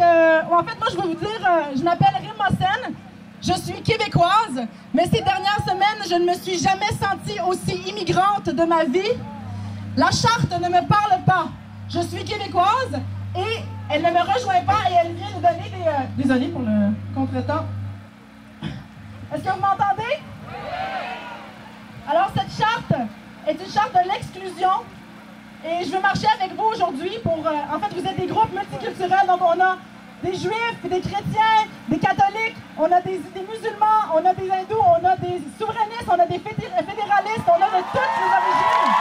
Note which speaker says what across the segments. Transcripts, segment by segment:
Speaker 1: en fait, moi, je veux vous dire, je m'appelle Rimosène, je suis québécoise, mais ces dernières semaines, je ne me suis jamais sentie aussi immigrante de ma vie. La charte ne me parle pas. Je suis québécoise et elle ne me rejoint pas et elle vient nous donner des... Désolée pour le contretemps. Est-ce que vous m'entendez? Alors, cette charte est une charte de l'exclusion. Et je veux marcher avec vous aujourd'hui pour... en fait, vous êtes des groupes multiculturels, donc on a des juifs, des chrétiens, des catholiques, on a des musulmans, on a des hindous, on a des souverainistes, on a des fédéralistes, on a de toutes les origines.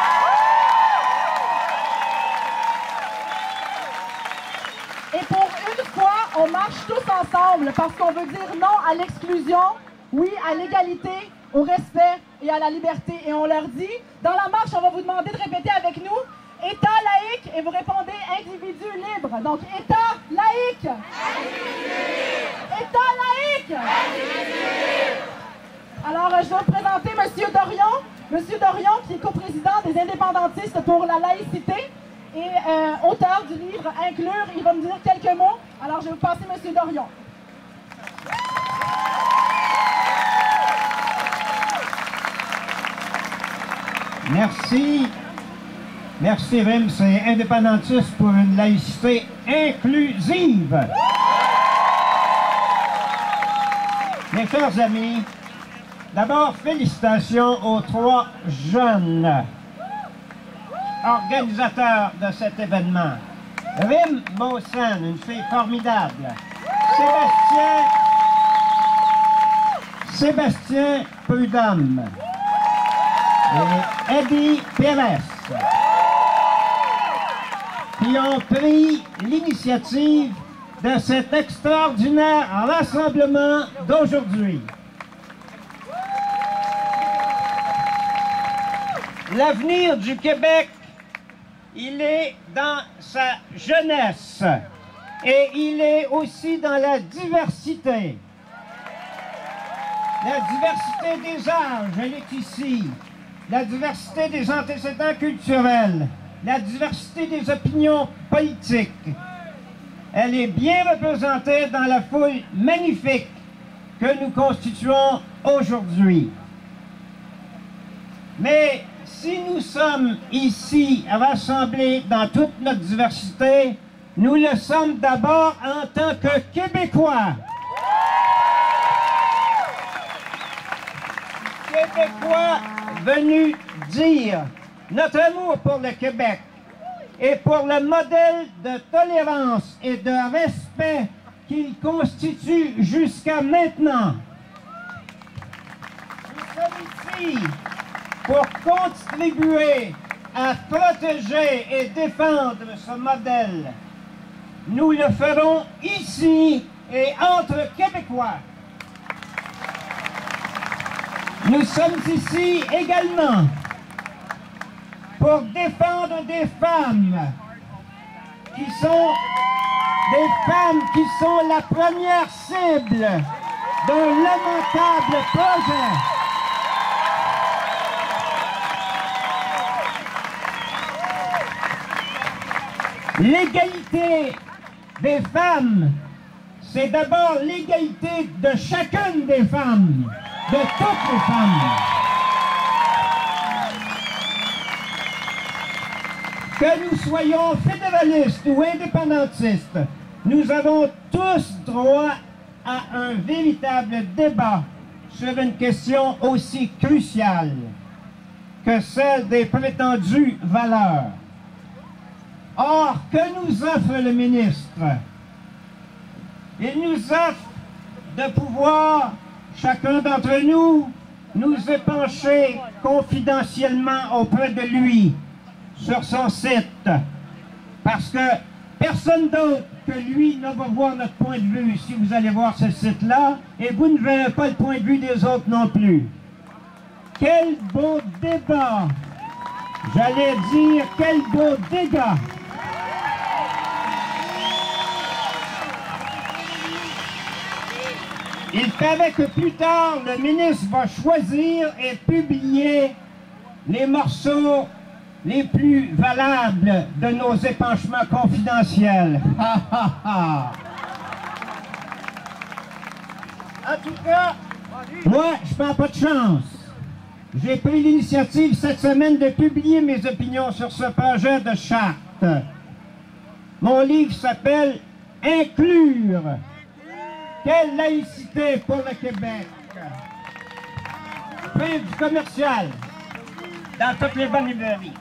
Speaker 1: Et pour une fois, on marche tous ensemble parce qu'on veut dire non à l'exclusion, oui à l'égalité, au respect et à la liberté. Et on leur dit, dans la marche, on va vous demander de répéter avec nous, État laïque, et vous répondez individu libre. Donc, État laïque. État laïque. Alors, je vais vous présenter M. Dorion. M. Dorion, qui est coprésident des indépendantistes pour la laïcité et auteur du livre Inclure. Il va me dire quelques mots. Alors, je vais vous passer M. Dorion.
Speaker 2: Merci. Merci, Rim. C'est indépendantiste pour une laïcité inclusive. Mes chers amis, d'abord, félicitations aux 3 jeunes organisateurs de cet événement. Rim Beausène, une fille formidable. Sébastien Prudhomme. Et Eddie Pérez, qui ont pris l'initiative de cet extraordinaire rassemblement d'aujourd'hui. L'avenir du Québec, il est dans sa jeunesse et il est aussi dans la diversité. La diversité des âges, elle est ici. La diversité des antécédents culturels, la diversité des opinions politiques. Elle est bien représentée dans la foule magnifique que nous constituons aujourd'hui. Mais si nous sommes ici rassemblés dans toute notre diversité, nous le sommes d'abord en tant que Québécois. Québécois venus dire notre amour pour le Québec et pour le modèle de tolérance et de respect qu'il constitue jusqu'à maintenant. Nous sommes ici pour contribuer à protéger et défendre ce modèle. Nous le ferons ici et entre Québécois. Nous sommes ici également pour défendre des femmes qui sont la première cible d'un lamentable projet. L'égalité des femmes, c'est d'abord l'égalité de chacune des femmes. De toutes les femmes. Que nous soyons fédéralistes ou indépendantistes, nous avons tous droit à un véritable débat sur une question aussi cruciale que celle des prétendues valeurs. Or, que nous offre le ministre? Il nous offre de pouvoir chacun d'entre nous épancher confidentiellement auprès de lui sur son site, parce que personne d'autre que lui ne va voir notre point de vue si vous allez voir ce site-là, et vous ne verrez pas le point de vue des autres non plus. Quel beau débat! J'allais dire, quel beau dégât! Il paraît que plus tard, le ministre va choisir et publier les morceaux les plus valables de nos épanchements confidentiels. Ha, ha, ha. En tout cas, moi, je prends pas de chance. J'ai pris l'initiative cette semaine de publier mes opinions sur ce projet de charte. Mon livre s'appelle « Inclure. Quelle laïcité pour le Québec? » Prix du commercial dans toutes les bonnes librairies.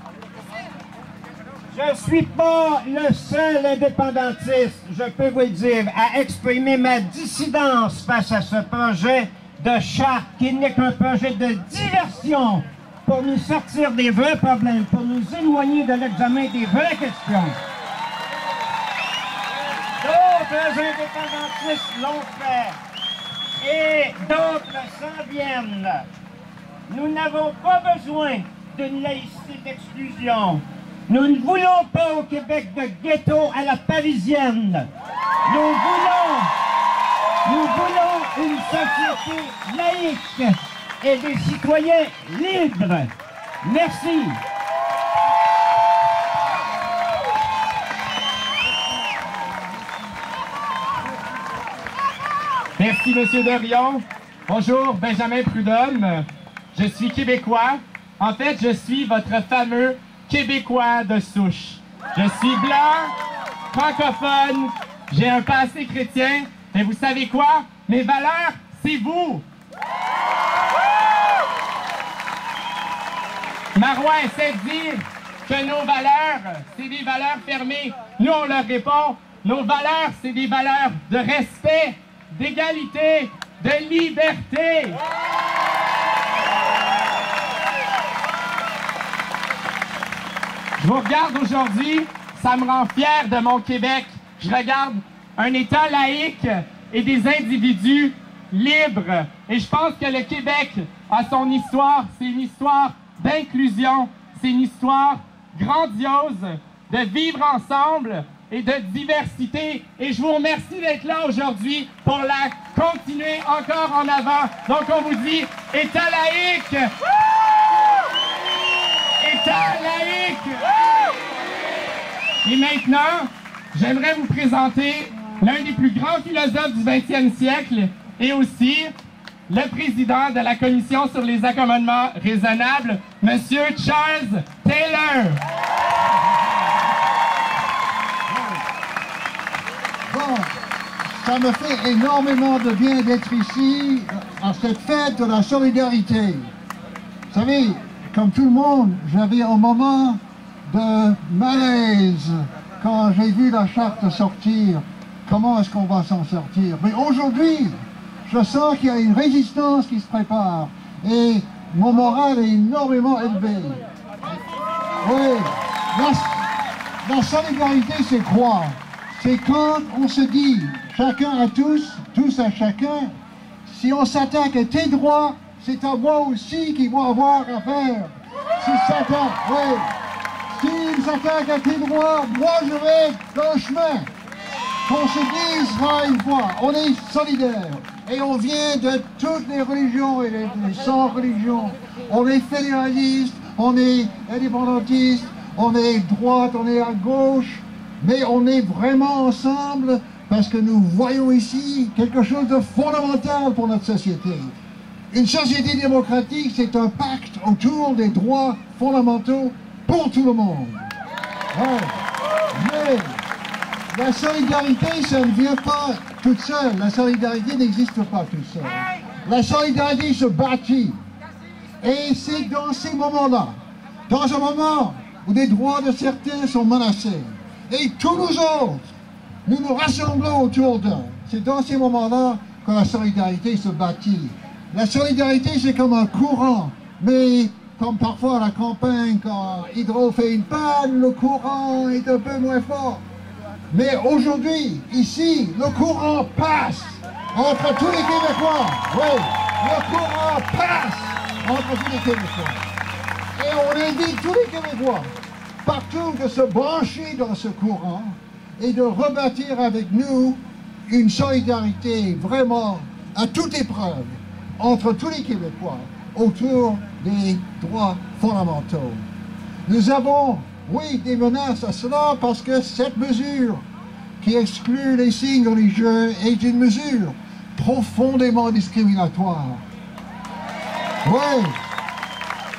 Speaker 2: Je ne suis pas le seul indépendantiste, je peux vous le dire, à exprimer ma dissidence face à ce projet de charte qui n'est qu'un projet de diversion pour nous sortir des vrais problèmes, pour nous éloigner de l'examen des vraies questions. D'autres indépendantistes l'ont fait et d'autres s'en viennent. Nous n'avons pas besoin d'une laïcité d'exclusion. Nous ne voulons pas au Québec de ghetto à la parisienne. Nous voulons une société laïque et des citoyens libres. Merci.
Speaker 3: Merci, M. Dorion. Bonjour, Benjamin Prudhomme. Je suis québécois. En fait, je suis votre fameux Québécois de souche. Je suis blanc, francophone, j'ai un passé chrétien, mais vous savez quoi? Mes valeurs, c'est vous! Marois essaie de dire que nos valeurs, c'est des valeurs fermées. Nous, on leur répond, nos valeurs, c'est des valeurs de respect, d'égalité, de liberté. Je vous regarde aujourd'hui, ça me rend fier de mon Québec. Je regarde un État laïque et des individus libres. Et je pense que le Québec a son histoire. C'est une histoire d'inclusion. C'est une histoire grandiose de vivre ensemble et de diversité. Et je vous remercie d'être là aujourd'hui pour la continuer encore en avant. Donc on vous dit État laïque! État laïque! Et maintenant, j'aimerais vous présenter l'un des plus grands philosophes du 20e siècle et aussi le président de la Commission sur les accommodements raisonnables, M. Charles Taylor.
Speaker 4: Bon, ça me fait énormément de bien d'être ici à cette fête de la solidarité. Vous savez, comme tout le monde, j'avais un moment de malaise quand j'ai vu la charte sortir. Comment est-ce qu'on va s'en sortir? Mais aujourd'hui, je sens qu'il y a une résistance qui se prépare et mon moral est énormément élevé. Oui, la solidarité, c'est quoi? C'est quand on se dit, chacun à tous, tous à chacun, si on s'attaque à tes droits, c'est à moi aussi qu'ils vont avoir affaire. S'ils s'attaquent à tes droits, moi je vais dans le chemin. Qu'on se dise ça une fois, on est solidaires. Et on vient de toutes les religions et les 100 religions. On est fédéralistes, on est indépendantistes, on est droite, on est à gauche. Mais on est vraiment ensemble parce que nous voyons ici quelque chose de fondamental pour notre société. Une société démocratique, c'est un pacte autour des droits fondamentaux pour tout le monde. Ouais. Mais la solidarité, ça ne vient pas toute seule. La solidarité n'existe pas toute seule. La solidarité se bâtit. Et c'est dans ces moments-là, dans un moment où les droits de certains sont menacés, et tous nous autres, nous nous rassemblons autour d'eux. C'est dans ces moments-là que la solidarité se bâtit. La solidarité, c'est comme un courant, mais comme parfois à la campagne, quand Hydro fait une panne, le courant est un peu moins fort. Mais aujourd'hui, ici, le courant passe entre tous les Québécois. Oui, le courant passe entre tous les Québécois. Et on invite tous les Québécois partout de se brancher dans ce courant et de rebâtir avec nous une solidarité vraiment à toute épreuve entre tous les Québécois autour des droits fondamentaux. Nous avons, oui, des menaces à cela parce que cette mesure qui exclut les signes religieux est une mesure profondément discriminatoire. Oui.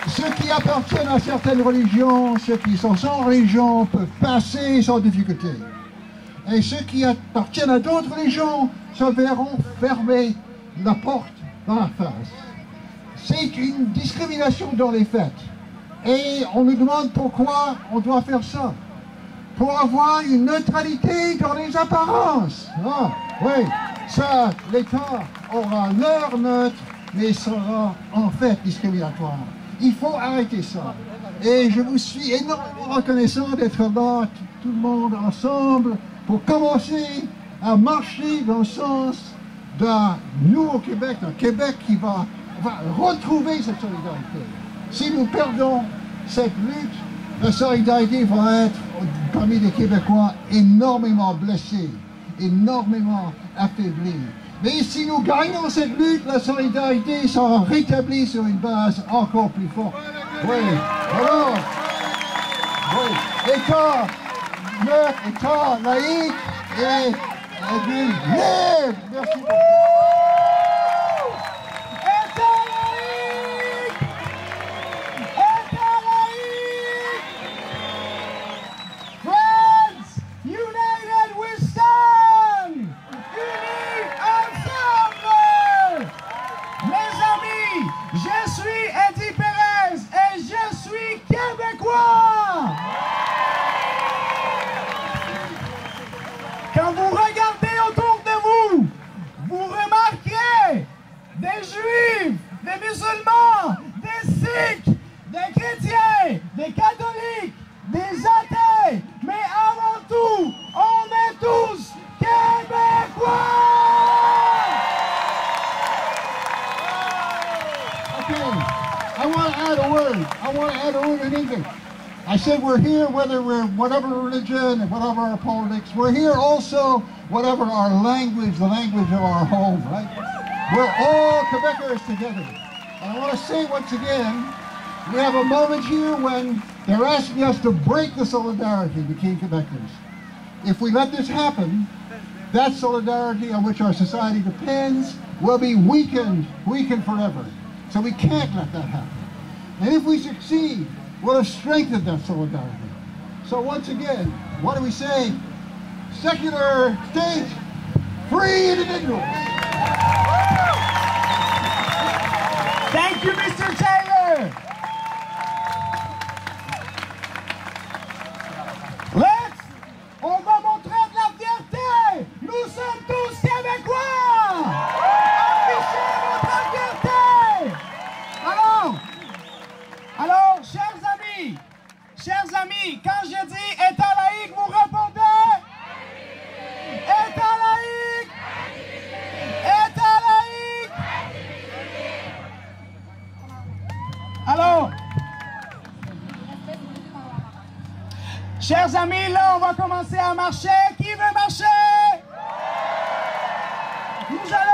Speaker 4: Ceux qui appartiennent à certaines religions, ceux qui sont sans religion peuvent passer sans difficulté. Et ceux qui appartiennent à d'autres religions se verront fermer la porte dans la face. C'est une discrimination dans les faits. Et on nous demande pourquoi on doit faire ça. Pour avoir une neutralité dans les apparences. Ah, oui, ça, l'État aura leur neutre, mais sera en fait discriminatoire. Il faut arrêter ça. Et je vous suis énormément reconnaissant d'être là, tout le monde ensemble, pour commencer à marcher dans le sens d'un nouveau Québec, un Québec qui va retrouver cette solidarité. Si nous perdons cette lutte, la solidarité va être, parmi les Québécois, énormément blessée, énormément affaiblie. Mais si nous gagnons cette lutte, la solidarité sera rétablie sur une base encore plus forte. Oui, alors, oui, État neutre, État laïque et Église libre. Merci beaucoup.
Speaker 5: Quand vous regardez autour de vous, vous remarquerez des juifs, des musulmans, des sikhs, des chrétiens, des catholiques, des athées, mais avant tout, on est tous Québécois!
Speaker 4: Okay, I want to add a word. I want to add a word in English. I said we're here whether we're whatever religion, whatever our politics. We're here also whatever our language, the language of our home, right? We're all Quebecers together. And I want to say once again, we have a moment here when they're asking us to break the solidarity between Quebecers. If we let this happen, that solidarity on which our society depends will be weakened forever. So we can't let that happen. And if we succeed, we'll have strengthened that solidarity. So once again, what do we say? Secular state, free individuals.
Speaker 5: Thank you, Mr. Taylor. On va montrer de la fierté. Nous sommes tous Québécois. Affichez votre fierté. Alors, chers amis, quand je dis État laïque, vous répondez? État laïque. État laïque. Alors, chers amis, là, on va commencer à marcher. Qui veut marcher? Nous allons